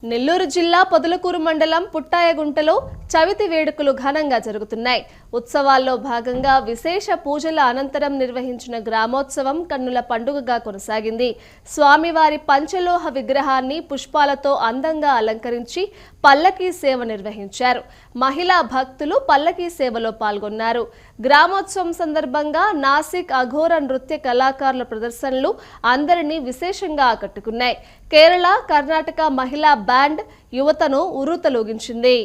నెల్లూరు జిల్లా పొదలకూరు మండలం పుట్టాయగుంటలో చవితి వేడుకలు ఘనంగా జరుగుతున్నాయి. ఉత్సవాల్లో భాగంగా విశేష పూజల అనంతరం నిర్వహించిన గ్రామోత్సవం కన్నుల పండుగగా కొనసాగింది. స్వామివారి పంచలోహ విగ్రహాన్ని పుష్పాలతో అందంగా అలంకరించి పల్లకీ సేవ నిర్వహించారు. మహిళా భక్తులు పల్లకీ సేవలో పాల్గొన్నారు. గ్రామోత్సవం సందర్భంగా నాసిక్ అఘోర నృత్య కళాకారుల ప్రదర్శనలు అందరినీ విశేషంగా ఆకట్టుకున్నాయి. కేరళ, కర్ణాటక మహిళా బ్యాండ్ యువతను ఉర్రూతలూగించింది.